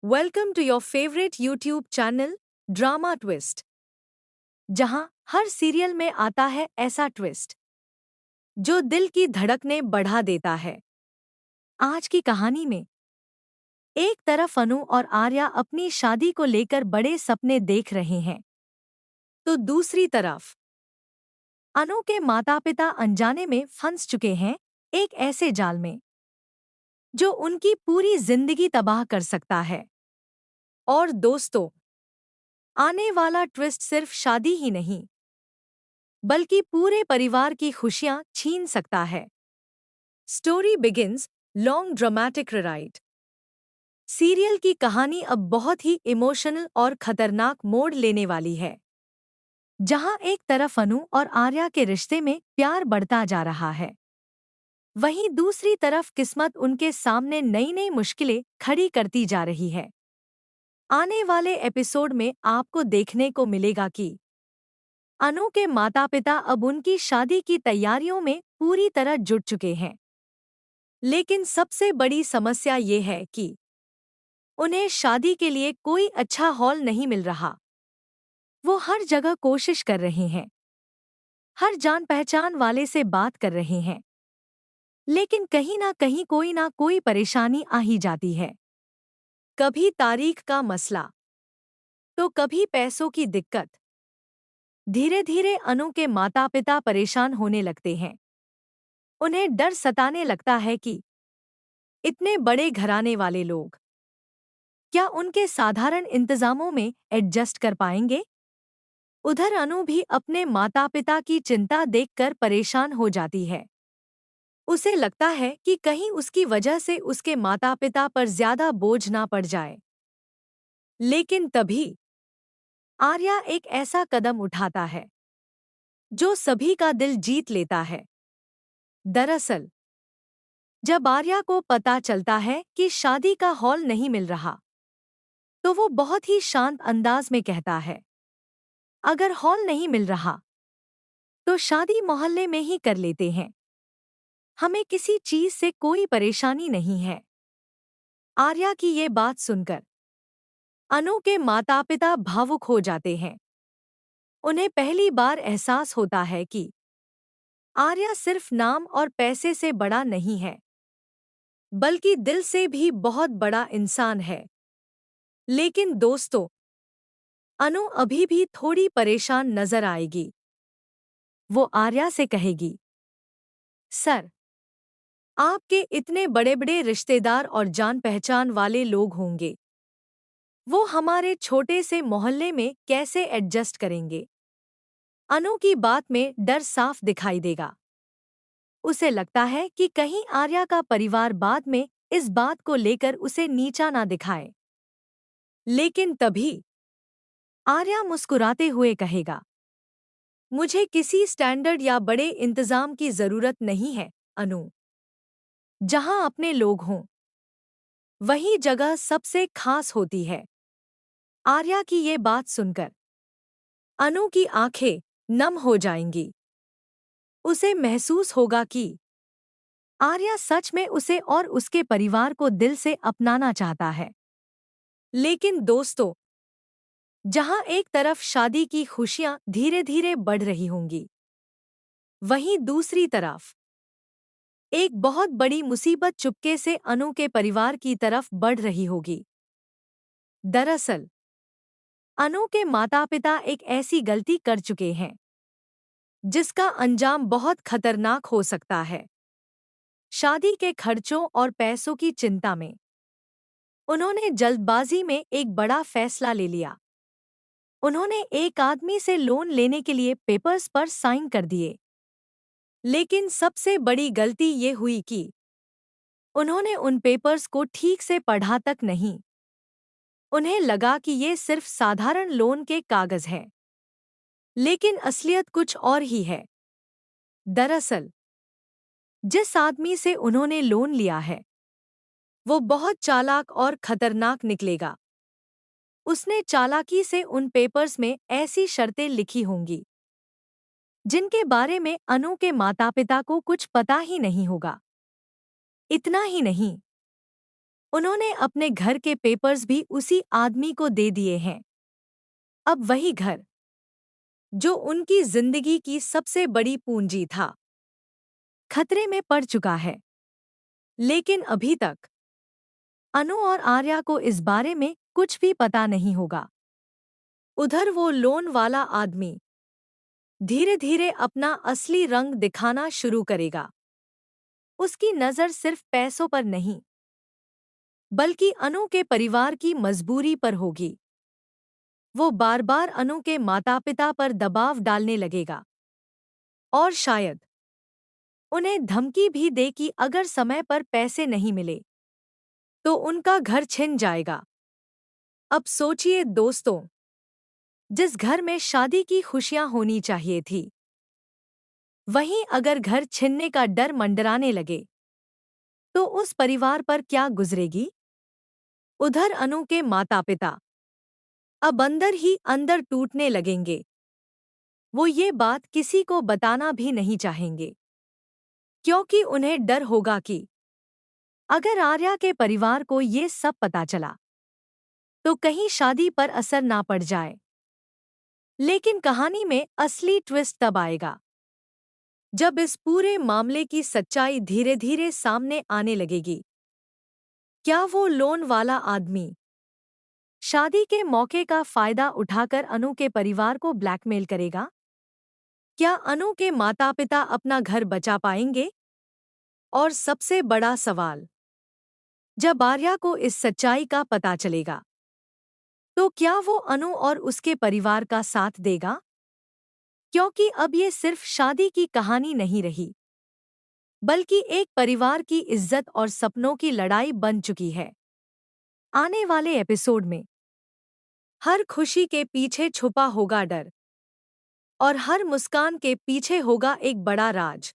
Welcome to your favourite YouTube channel drama twist, जहां हर serial में आता है ऐसा ट्विस्ट जो दिल की धड़कनें बढ़ा देता है। आज की कहानी में एक तरफ अनु और आर्या अपनी शादी को लेकर बड़े सपने देख रहे हैं, तो दूसरी तरफ अनु के माता पिता अनजाने में फंस चुके हैं एक ऐसे जाल में जो उनकी पूरी जिंदगी तबाह कर सकता है। और दोस्तों, आने वाला ट्विस्ट सिर्फ शादी ही नहीं बल्कि पूरे परिवार की खुशियां छीन सकता है। Story begins long dramatic ride. Serial की कहानी अब बहुत ही इमोशनल और खतरनाक मोड़ लेने वाली है, जहां एक तरफ अनु और आर्या के रिश्ते में प्यार बढ़ता जा रहा है, वहीं दूसरी तरफ किस्मत उनके सामने नई नई मुश्किलें खड़ी करती जा रही है। आने वाले एपिसोड में आपको देखने को मिलेगा कि अनु के माता पिता अब उनकी शादी की तैयारियों में पूरी तरह जुट चुके हैं, लेकिन सबसे बड़ी समस्या ये है कि उन्हें शादी के लिए कोई अच्छा हॉल नहीं मिल रहा। वो हर जगह कोशिश कर रहे हैं, हर जान पहचान वाले से बात कर रहे हैं, लेकिन कहीं ना कोई परेशानी आ ही जाती है। कभी तारीख का मसला, तो कभी पैसों की दिक्कत। धीरे धीरे अनु के माता पिता परेशान होने लगते हैं। उन्हें डर सताने लगता है कि इतने बड़े घराने वाले लोग क्या उनके साधारण इंतजामों में एडजस्ट कर पाएंगे। उधर अनु भी अपने माता पिता की चिंता देखकर परेशान हो जाती है। उसे लगता है कि कहीं उसकी वजह से उसके माता पिता पर ज्यादा बोझ ना पड़ जाए। लेकिन तभी आर्या एक ऐसा कदम उठाता है जो सभी का दिल जीत लेता है। दरअसल जब आर्या को पता चलता है कि शादी का हॉल नहीं मिल रहा, तो वो बहुत ही शांत अंदाज में कहता है, अगर हॉल नहीं मिल रहा तो शादी मोहल्ले में ही कर लेते हैं, हमें किसी चीज से कोई परेशानी नहीं है। आर्या की ये बात सुनकर अनु के माता पिता भावुक हो जाते हैं। उन्हें पहली बार एहसास होता है कि आर्या सिर्फ नाम और पैसे से बड़ा नहीं है, बल्कि दिल से भी बहुत बड़ा इंसान है। लेकिन दोस्तों, अनु अभी भी थोड़ी परेशान नजर आएगी। वो आर्या से कहेगी, सर, आपके इतने बड़े बड़े रिश्तेदार और जान पहचान वाले लोग होंगे, वो हमारे छोटे से मोहल्ले में कैसे एडजस्ट करेंगे। अनु की बात में डर साफ दिखाई देगा। उसे लगता है कि कहीं आर्या का परिवार बाद में इस बात को लेकर उसे नीचा ना दिखाए। लेकिन तभी आर्या मुस्कुराते हुए कहेगा, मुझे किसी स्टैंडर्ड या बड़े इंतजाम की जरूरत नहीं है अनु। जहां अपने लोग हों, वही जगह सबसे खास होती है। आर्या की ये बात सुनकर अनु की आंखें नम हो जाएंगी। उसे महसूस होगा कि आर्या सच में उसे और उसके परिवार को दिल से अपनाना चाहता है। लेकिन दोस्तों, जहां एक तरफ शादी की खुशियां धीरे धीरे बढ़ रही होंगी, वहीं दूसरी तरफ एक बहुत बड़ी मुसीबत चुपके से अनु के परिवार की तरफ बढ़ रही होगी। दरअसल अनु के माता पिता एक ऐसी गलती कर चुके हैं जिसका अंजाम बहुत खतरनाक हो सकता है। शादी के खर्चों और पैसों की चिंता में उन्होंने जल्दबाजी में एक बड़ा फैसला ले लिया। उन्होंने एक आदमी से लोन लेने के लिए पेपर्स पर साइन कर दिए। लेकिन सबसे बड़ी गलती ये हुई कि उन्होंने उन पेपर्स को ठीक से पढ़ा तक नहीं। उन्हें लगा कि ये सिर्फ साधारण लोन के कागज हैं, लेकिन असलियत कुछ और ही है। दरअसल जिस आदमी से उन्होंने लोन लिया है, वो बहुत चालाक और खतरनाक निकलेगा। उसने चालाकी से उन पेपर्स में ऐसी शर्तें लिखी होंगी जिनके बारे में अनु के माता पिता को कुछ पता ही नहीं होगा। इतना ही नहीं, उन्होंने अपने घर के पेपर्स भी उसी आदमी को दे दिए हैं। अब वही घर, जो उनकी जिंदगी की सबसे बड़ी पूंजी था, खतरे में पड़ चुका है। लेकिन अभी तक अनु और आर्या को इस बारे में कुछ भी पता नहीं होगा। उधर वो लोन वाला आदमी धीरे धीरे अपना असली रंग दिखाना शुरू करेगा। उसकी नज़र सिर्फ पैसों पर नहीं, बल्कि अनु के परिवार की मजबूरी पर होगी। वो बार बार अनु के माता पिता पर दबाव डालने लगेगा और शायद उन्हें धमकी भी दे कि अगर समय पर पैसे नहीं मिले तो उनका घर छिन जाएगा। अब सोचिए दोस्तों, जिस घर में शादी की खुशियां होनी चाहिए थी, वहीं अगर घर छिनने का डर मंडराने लगे तो उस परिवार पर क्या गुजरेगी। उधर अनु के माता पिता अब अंदर ही अंदर टूटने लगेंगे। वो ये बात किसी को बताना भी नहीं चाहेंगे, क्योंकि उन्हें डर होगा कि अगर आर्या के परिवार को ये सब पता चला तो कहीं शादी पर असर ना पड़ जाए। लेकिन कहानी में असली ट्विस्ट तब आएगा जब इस पूरे मामले की सच्चाई धीरे धीरे सामने आने लगेगी। क्या वो लोन वाला आदमी शादी के मौके का फायदा उठाकर अनु के परिवार को ब्लैकमेल करेगा? क्या अनु के माता पिता अपना घर बचा पाएंगे? और सबसे बड़ा सवाल, जब आर्या को इस सच्चाई का पता चलेगा तो क्या वो अनु और उसके परिवार का साथ देगा? क्योंकि अब ये सिर्फ शादी की कहानी नहीं रही, बल्कि एक परिवार की इज्जत और सपनों की लड़ाई बन चुकी है। आने वाले एपिसोड में हर खुशी के पीछे छुपा होगा डर, और हर मुस्कान के पीछे होगा एक बड़ा राज।